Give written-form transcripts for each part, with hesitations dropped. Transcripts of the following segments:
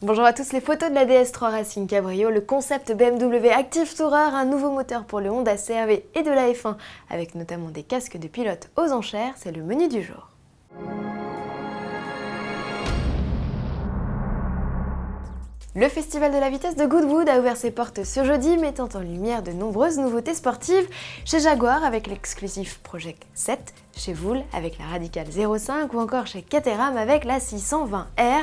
Bonjour à tous, les photos de la DS3 Racing Cabrio, le concept BMW Active Tourer, un nouveau moteur pour le Honda CR-V et de la F1, avec notamment des casques de pilote aux enchères, c'est le menu du jour. Le Festival de la vitesse de Goodwood a ouvert ses portes ce jeudi, mettant en lumière de nombreuses nouveautés sportives. Chez Jaguar avec l'exclusif Project 7, chez Voul avec la Radical 05 ou encore chez Caterham avec la 620R.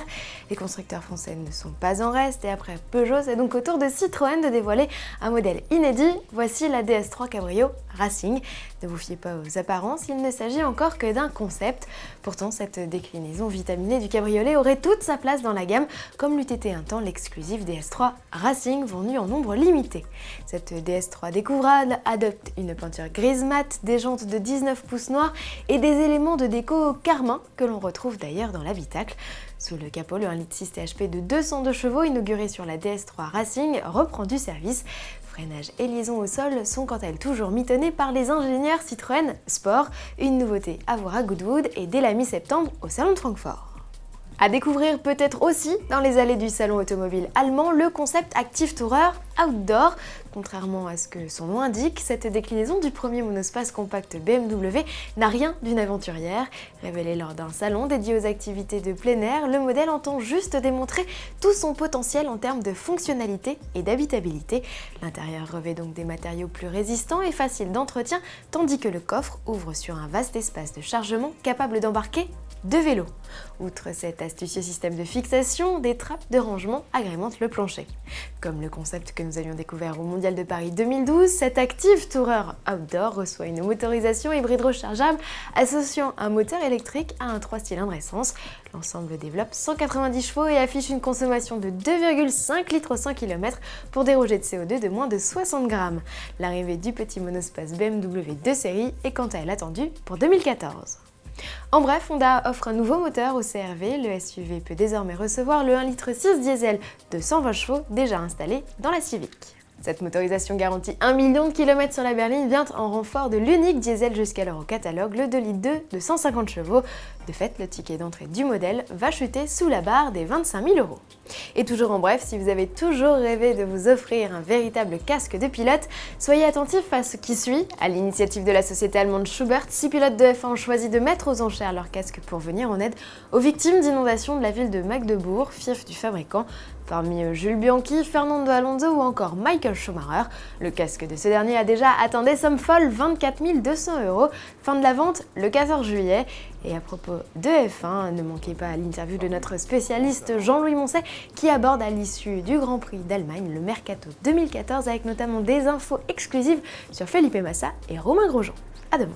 Les constructeurs français ne sont pas en reste et après Peugeot, c'est donc au tour de Citroën de dévoiler un modèle inédit. Voici la DS3 Cabrio Racing. Ne vous fiez pas aux apparences, il ne s'agit encore que d'un concept. Pourtant, cette déclinaison vitaminée du cabriolet aurait toute sa place dans la gamme, comme l'eût été un temps l'exclusif DS3 Racing vendu en nombre limité. Cette DS3 découvrable adopte une peinture grise mat, des jantes de 19 pouces noirs et des éléments de déco carmin que l'on retrouve d'ailleurs dans l'habitacle. Sous le capot, le 1,6 litre THP de 202 chevaux inauguré sur la DS3 Racing reprend du service. Freinage et liaison au sol sont quant à elles toujours mitonnés par les ingénieurs Citroën Sport, une nouveauté à voir à Goodwood et dès la mi-septembre au Salon de Francfort. À découvrir peut-être aussi dans les allées du salon automobile allemand, le concept Active Tourer Outdoor. Contrairement à ce que son nom indique, cette déclinaison du premier monospace compact BMW n'a rien d'une aventurière. Révélé lors d'un salon dédié aux activités de plein air, le modèle entend juste démontrer tout son potentiel en termes de fonctionnalité et d'habitabilité. L'intérieur revêt donc des matériaux plus résistants et faciles d'entretien, tandis que le coffre ouvre sur un vaste espace de chargement capable d'embarquer 2 vélos. Outre cet astucieux système de fixation, des trappes de rangement agrémentent le plancher. Comme le concept que nous avions découvert au Mondial de Paris 2012, cet Active Tourer Outdoor reçoit une motorisation hybride rechargeable associant un moteur électrique à un 3 cylindres essence. L'ensemble développe 190 chevaux et affiche une consommation de 2,5 litres au 100 km pour des rejets de CO2 de moins de 60 grammes. L'arrivée du petit monospace BMW de série est quant à elle attendue pour 2014. En bref, Honda offre un nouveau moteur au CR-V. Le SUV peut désormais recevoir le 1,6 litre diesel de 120 chevaux déjà installé dans la Civic. Cette motorisation garantit 1 million de kilomètres sur la berline vient en renfort de l'unique diesel jusqu'alors au catalogue, le 2,2 litres de 150 chevaux. De fait, le ticket d'entrée du modèle va chuter sous la barre des 25 000 €. Et toujours en bref, si vous avez toujours rêvé de vous offrir un véritable casque de pilote, soyez attentifs à ce qui suit. À l'initiative de la société allemande Schubert, 6 pilotes de F1 ont choisi de mettre aux enchères leur casque pour venir en aide aux victimes d'inondations de la ville de Magdebourg, fief du fabricant. Parmi eux, Jules Bianchi, Fernando Alonso ou encore Michael Schumacher. Le casque de ce dernier a déjà atteint des sommes folles, 24 200 €. Fin de la vente le 14 juillet. Et à propos de F1, ne manquez pas l'interview de notre spécialiste Jean-Louis Moncet qui aborde à l'issue du Grand Prix d'Allemagne le Mercato 2014 avec notamment des infos exclusives sur Felipe Massa et Romain Grosjean. À demain.